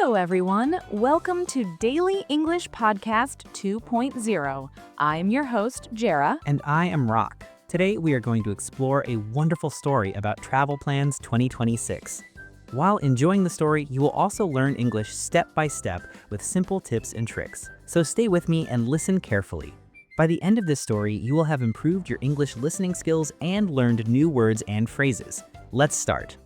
Hello, everyone. Welcome to Daily English Podcast 2.0. I'm your host, Jera. And I am Rock. Today, we are going to explore a wonderful story about Travel Plans 2026. While enjoying the story, you will also learn English step by step with simple tips and tricks. So stay with me and listen carefully. By the end of this story, you will have improved your English listening skills and learned new words and phrases. Let's start.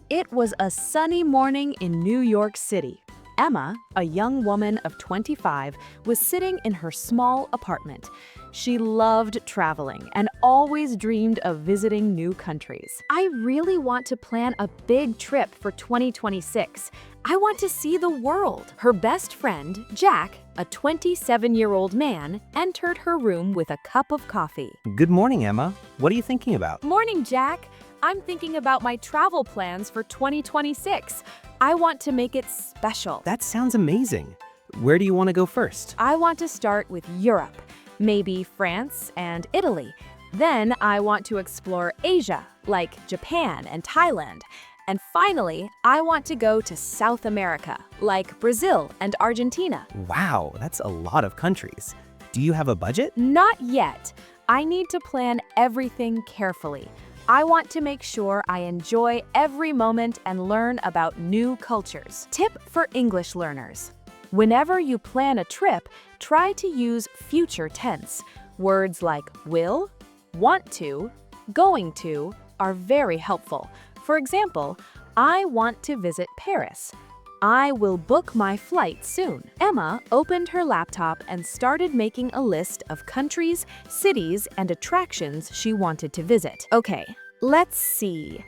It was a sunny morning in New York City. Emma, a young woman of 25, was sitting in her small apartment. She loved traveling and always dreamed of visiting new countries. I really want to plan a big trip for 2026. I want to see the world. Her best friend, Jack, a 27-year-old man, entered her room with a cup of coffee. Good morning, Emma. What are you thinking about? Morning, Jack. I'm thinking about my travel plans for 2026. I want to make it special. That sounds amazing. Where do you want to go first? I want to start with Europe, maybe France and Italy. Then I want to explore Asia, like Japan and Thailand. And finally, I want to go to South America, like Brazil and Argentina. Wow, that's a lot of countries. Do you have a budget? Not yet. I need to plan everything carefully. I want to make sure I enjoy every moment and learn about new cultures. Tip for English learners. Whenever you plan a trip, try to use future tense. Words like will, want to, going to are very helpful. For example, I want to visit Paris. I will book my flight soon. Emma opened her laptop and started making a list of countries, cities, and attractions she wanted to visit. Okay, let's see.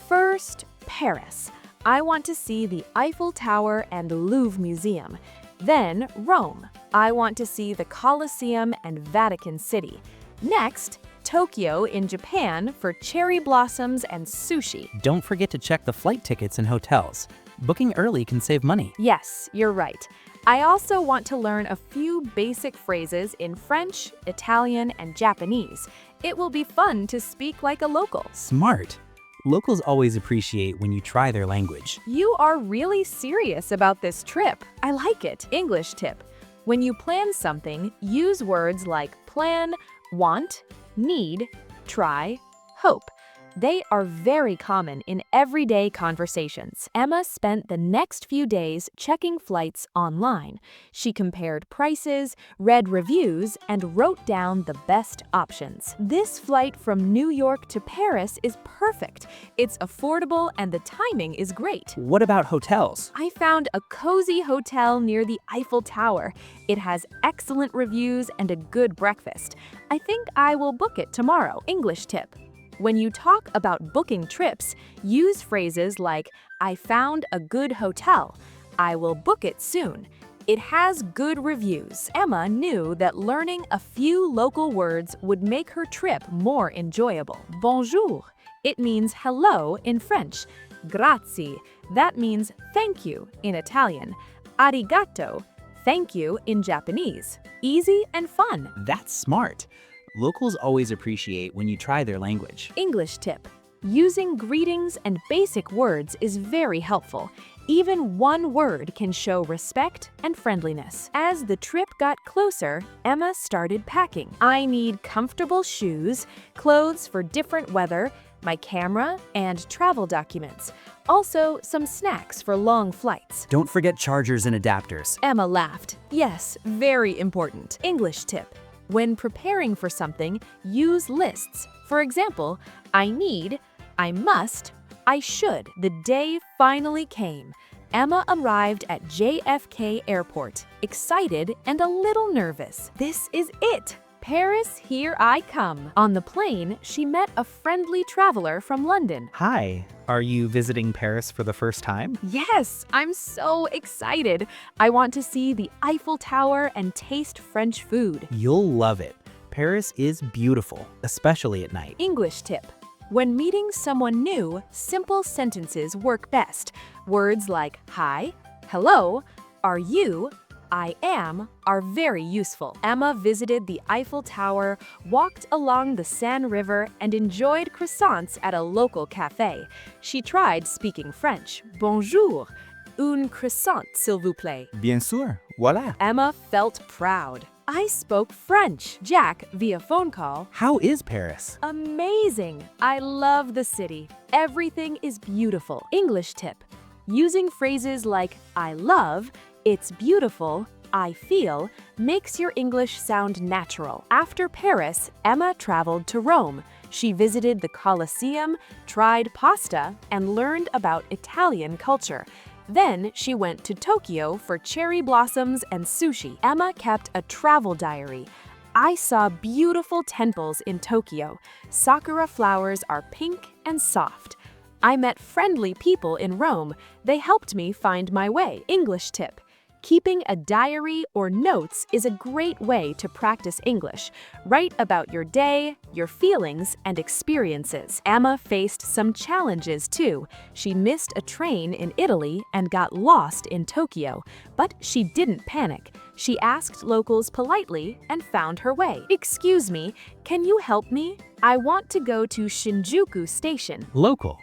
First, Paris. I want to see the Eiffel Tower and Louvre Museum. Then, Rome. I want to see the Colosseum and Vatican City. Next, Tokyo in Japan for cherry blossoms and sushi. Don't forget to check the flight tickets and hotels. Booking early can save money. Yes, you're right. I also want to learn a few basic phrases in French, Italian, and Japanese. It will be fun to speak like a local. Smart. Locals always appreciate when you try their language. You are really serious about this trip. I like it. English tip. When you plan something, use words like plan, want, need, try, hope. They are very common in everyday conversations. Emma spent the next few days checking flights online. She compared prices, read reviews, and wrote down the best options. This flight from New York to Paris is perfect. It's affordable and the timing is great. What about hotels? I found a cozy hotel near the Eiffel Tower. It has excellent reviews and a good breakfast. I think I will book it tomorrow. English tip. When you talk about booking trips, use phrases like, I found a good hotel. I will book it soon. It has good reviews. Emma knew that learning a few local words would make her trip more enjoyable. Bonjour. It means hello in French. Grazie. That means thank you in Italian. Arigato. Thank you in Japanese. Easy and fun. That's smart. Locals always appreciate when you try their language. English tip. Using greetings and basic words is very helpful. Even one word can show respect and friendliness. As the trip got closer, Emma started packing. I need comfortable shoes, clothes for different weather, my camera, and travel documents. Also, some snacks for long flights. Don't forget chargers and adapters. Emma laughed. Yes, very important. English tip. When preparing for something, use lists. For example, I need, I must, I should. The day finally came. Emma arrived at JFK Airport, excited and a little nervous. This is it! Paris, here I come. On the plane, she met a friendly traveler from London. Hi, are you visiting Paris for the first time? Yes, I'm so excited. I want to see the Eiffel Tower and taste French food. You'll love it. Paris is beautiful, especially at night. English tip. When meeting someone new, simple sentences work best. Words like hi, hello, are you, I am are very useful. Emma visited the Eiffel Tower, walked along the Seine River, and enjoyed croissants at a local cafe. She tried speaking French. Bonjour. Un croissant, s'il vous plaît. Bien sûr, voilà. Emma felt proud. I spoke French. Jack, via phone call. How is Paris? Amazing. I love the city. Everything is beautiful. English tip. Using phrases like I love, it's beautiful, I feel, makes your English sound natural. After Paris, Emma traveled to Rome. She visited the Colosseum, tried pasta, and learned about Italian culture. Then she went to Tokyo for cherry blossoms and sushi. Emma kept a travel diary. I saw beautiful temples in Tokyo. Sakura flowers are pink and soft. I met friendly people in Rome. They helped me find my way. English tip. Keeping a diary or notes is a great way to practice English. Write about your day, your feelings, and experiences. Emma faced some challenges too. She missed a train in Italy and got lost in Tokyo, but she didn't panic. She asked locals politely and found her way. Excuse me, can you help me? I want to go to Shinjuku Station. Local.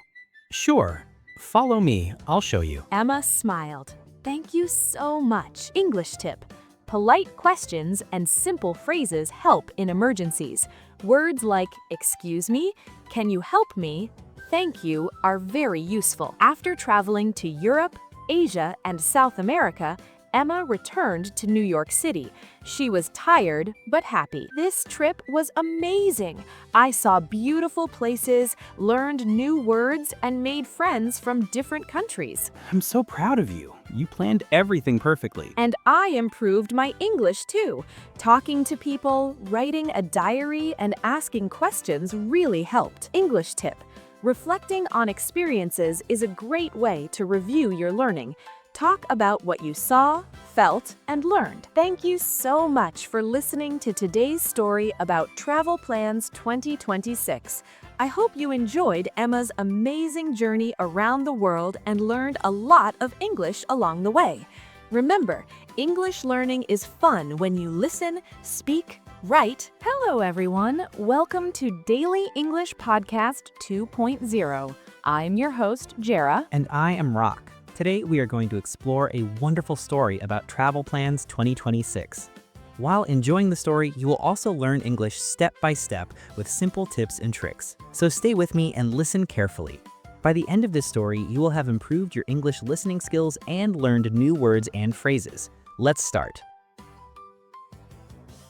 Sure. Follow me. I'll show you. Emma smiled. Thank you so much. English tip. Polite questions and simple phrases help in emergencies. Words like excuse me, can you help me, thank you are very useful. After traveling to Europe, Asia, and South America, Emma returned to New York City. She was tired but happy. This trip was amazing. I saw beautiful places, learned new words, and made friends from different countries. I'm so proud of you. You planned everything perfectly. And I improved my English too. Talking to people, writing a diary, and asking questions really helped. English tip. Reflecting on experiences is a great way to review your learning. Talk about what you saw, felt, and learned. Thank you so much for listening to today's story about Travel Plans 2026. I hope you enjoyed Emma's amazing journey around the world and learned a lot of English along the way. Remember, English learning is fun when you listen, speak, write. Hello, everyone. Welcome to Daily English Podcast 2.0. I'm your host, Jera. And I am Rock. Today, we are going to explore a wonderful story about Travel Plans 2026. While enjoying the story, you will also learn English step by step with simple tips and tricks. So stay with me and listen carefully. By the end of this story, you will have improved your English listening skills and learned new words and phrases. Let's start.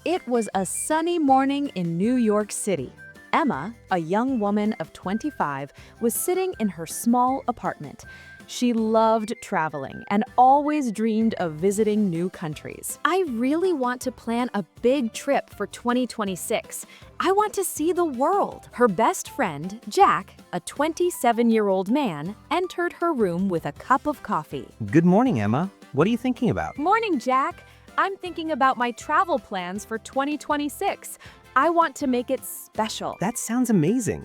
It was a sunny morning in New York City. Emma, a young woman of 25, was sitting in her small apartment. She loved traveling and always dreamed of visiting new countries. I really want to plan a big trip for 2026. I want to see the world. Her best friend, Jack, a 27-year-old man, entered her room with a cup of coffee. Good morning, Emma. What are you thinking about? Morning, Jack. I'm thinking about my travel plans for 2026. I want to make it special. That sounds amazing.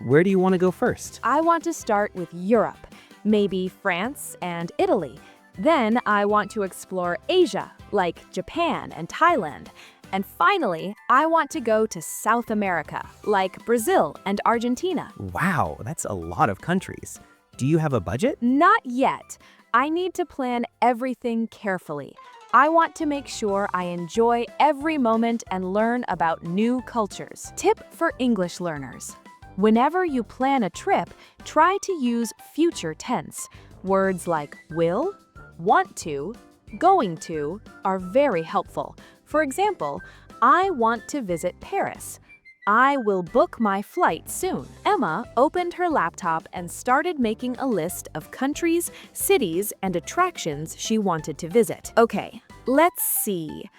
Where do you want to go first? I want to start with Europe. Maybe France and Italy. Then I want to explore Asia, like Japan and Thailand. And finally, I want to go to South America, like Brazil and Argentina. Wow, that's a lot of countries. Do you have a budget? Not yet. I need to plan everything carefully. I want to make sure I enjoy every moment and learn about new cultures. Tip for English learners. Whenever you plan a trip, try to use future tense. Words like will, want to, going to are very helpful. For example, I want to visit Paris. I will book my flight soon. Emma opened her laptop and started making a list of countries, cities, and attractions she wanted to visit. Okay, let's see.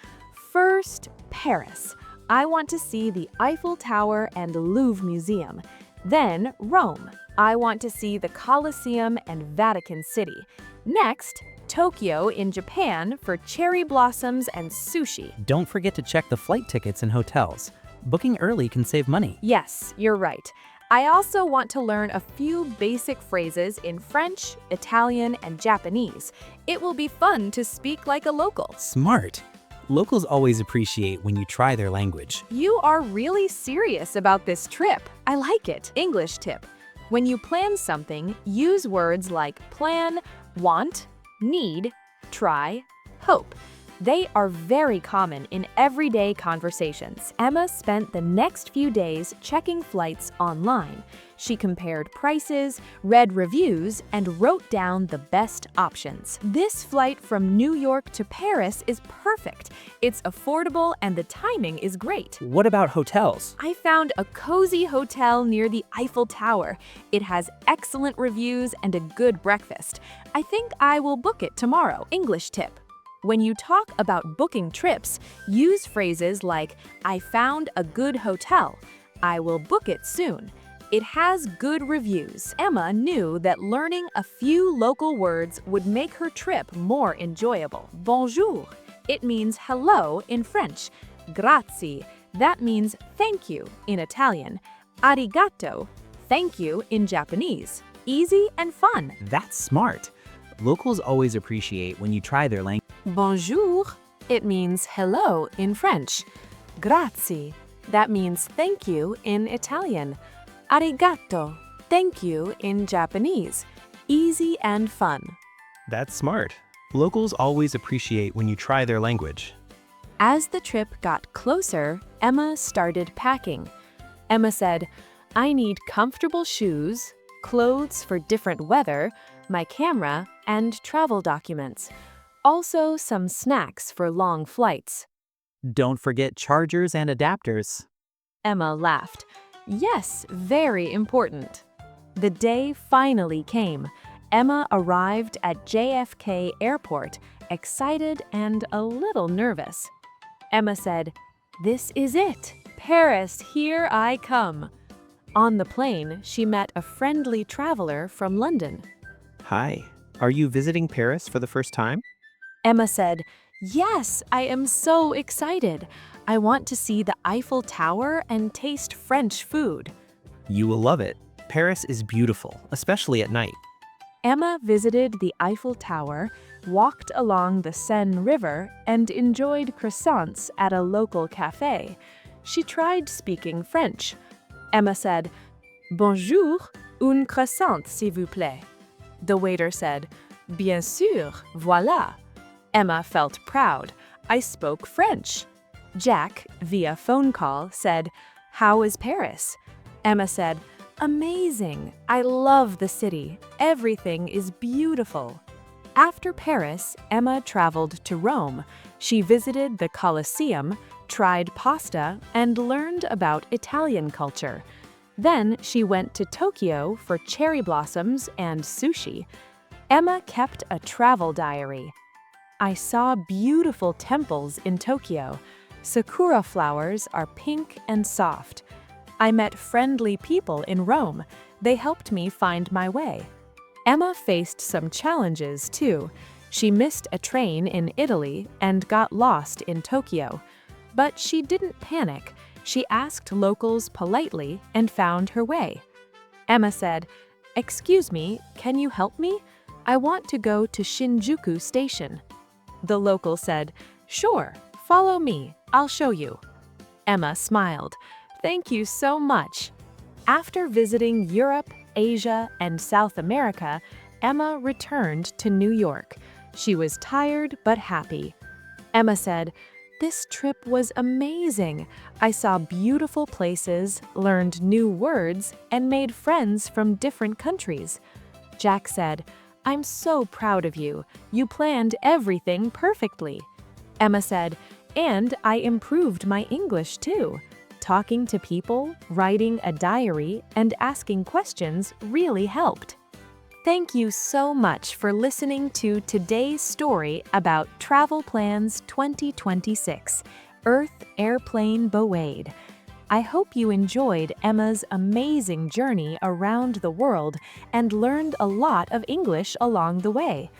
First, Paris. I want to see the Eiffel Tower and Louvre Museum. Then, Rome. I want to see the Colosseum and Vatican City. Next, Tokyo in Japan for cherry blossoms and sushi. Don't forget to check the flight tickets and hotels. Booking early can save money. Yes, you're right. I also want to learn a few basic phrases in French, Italian, and Japanese. It will be fun to speak like a local. Smart. Locals always appreciate when you try their language. You are really serious about this trip. I like it. English tip. When you plan something, use words like plan, want, need, try, hope. They are very common in everyday conversations. Emma spent the next few days checking flights online. She compared prices, read reviews, and wrote down the best options. This flight from New York to Paris is perfect. It's affordable and the timing is great. What about hotels? I found a cozy hotel near the Eiffel Tower. It has excellent reviews and a good breakfast. I think I will book it tomorrow. English tip. When you talk about booking trips, use phrases like, I found a good hotel. I will book it soon. It has good reviews. Emma knew that learning a few local words would make her trip more enjoyable. Bonjour. It means hello in French. Grazie. That means thank you in Italian. Arigato. Thank you in Japanese. Easy and fun. That's smart. Locals always appreciate when you try their language. Bonjour. It means hello in French. Grazie. That means thank you in Italian. Arigato. Thank you in Japanese. Easy and fun. That's smart. Locals always appreciate when you try their language. As the trip got closer, Emma started packing. Emma said, I need comfortable shoes, clothes for different weather, my camera, and travel documents. Also, some snacks for long flights. Don't forget chargers and adapters. Emma laughed. Yes, very important. The day finally came. Emma arrived at JFK Airport, excited and a little nervous. Emma said, This is it. Paris, here I come. On the plane, she met a friendly traveler from London. Hi, are you visiting Paris for the first time? Emma said, Yes, I am so excited. I want to see the Eiffel Tower and taste French food. You will love it. Paris is beautiful, especially at night. Emma visited the Eiffel Tower, walked along the Seine River, and enjoyed croissants at a local cafe. She tried speaking French. Emma said, Bonjour, un croissant, s'il vous plaît. The waiter said, Bien sûr, voilà. Emma felt proud. I spoke French. Jack, via phone call, said, How is Paris? Emma said, Amazing. I love the city. Everything is beautiful. After Paris, Emma traveled to Rome. She visited the Colosseum, tried pasta, and learned about Italian culture. Then she went to Tokyo for cherry blossoms and sushi. Emma kept a travel diary. I saw beautiful temples in Tokyo. Sakura flowers are pink and soft. I met friendly people in Rome. They helped me find my way. Emma faced some challenges too. She missed a train in Italy and got lost in Tokyo. But she didn't panic. She asked locals politely and found her way. Emma said, Excuse me, can you help me? I want to go to Shinjuku Station. The local said, Sure, follow me, I'll show you. Emma smiled. Thank you so much. After visiting Europe, Asia, and South America, Emma returned to New York. She was tired but happy. Emma said, This trip was amazing. I saw beautiful places, learned new words, and made friends from different countries. Jack said, I'm so proud of you. You planned everything perfectly. Emma said, and I improved my English too. Talking to people, writing a diary, and asking questions really helped. Thank you so much for listening to today's story about Travel Plans 2026, Earth Airplane Bowade. I hope you enjoyed Emma's amazing journey around the world and learned a lot of English along the way.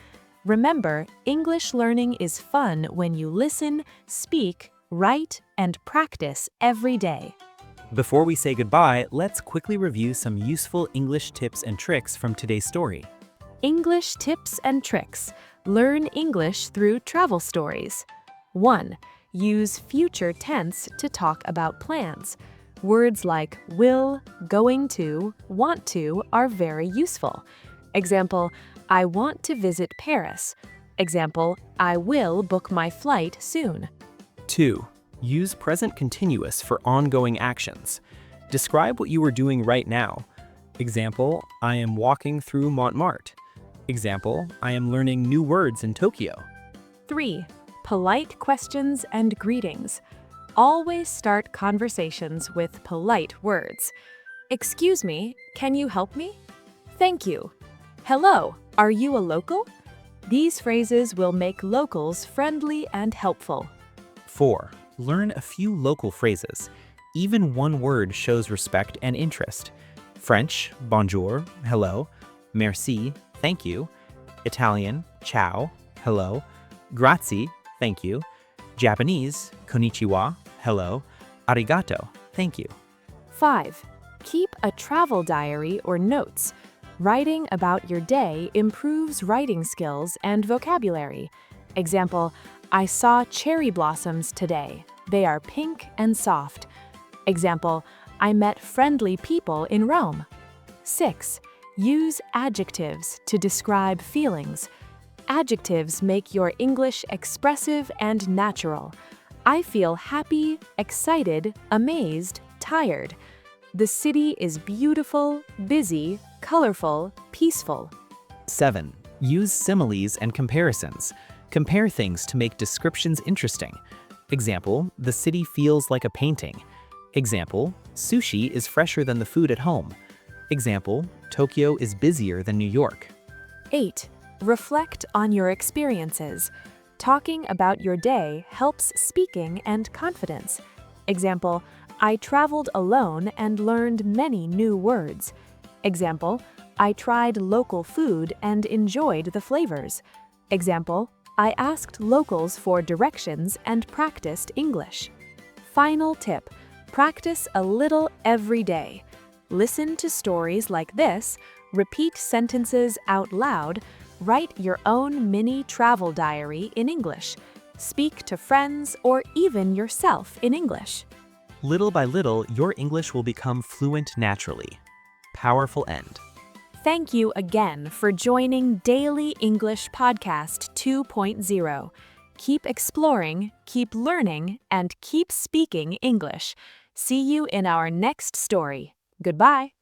Remember, English learning is fun when you listen, speak, write, and practice every day. Before we say goodbye, let's quickly review some useful English tips and tricks from today's story. English tips and tricks. Learn English through travel stories. 1. Use future tense to talk about plans. Words like will, going to, want to are very useful. Example, I want to visit Paris. Example, I will book my flight soon. 2. Use present continuous for ongoing actions. Describe what you are doing right now. Example, I am walking through Montmartre. Example, I am learning new words in Tokyo. 3. Polite questions and greetings. Always start conversations with polite words. Excuse me, can you help me? Thank you. Hello, are you a local? These phrases will make locals friendly and helpful. 4. Learn a few local phrases. Even one word shows respect and interest. French, bonjour, hello. Merci, thank you. Italian, ciao, hello. Grazie, thank you. Japanese, konnichiwa, hello. Arigato, thank you. 5. Keep a travel diary or notes. Writing about your day improves writing skills and vocabulary. Example, I saw cherry blossoms today. They are pink and soft. Example, I met friendly people in Rome. 6. Use adjectives to describe feelings. Adjectives make your English expressive and natural. I feel happy, excited, amazed, tired. The city is beautiful, busy, colorful, peaceful. 7. Use similes and comparisons. Compare things to make descriptions interesting. Example, the city feels like a painting. Example, sushi is fresher than the food at home. Example, Tokyo is busier than New York. 8. Reflect on your experiences. Talking about your day helps speaking and confidence. Example, I traveled alone and learned many new words. Example, I tried local food and enjoyed the flavors. Example, I asked locals for directions and practiced English. Final tip, practice a little every day. Listen to stories like this, repeat sentences out loud, write your own mini travel diary in English, speak to friends or even yourself in English. Little by little, your English will become fluent naturally. Powerful end. Thank you again for joining Daily English Podcast 2.0. Keep exploring, keep learning, and keep speaking English. See you in our next story. Goodbye.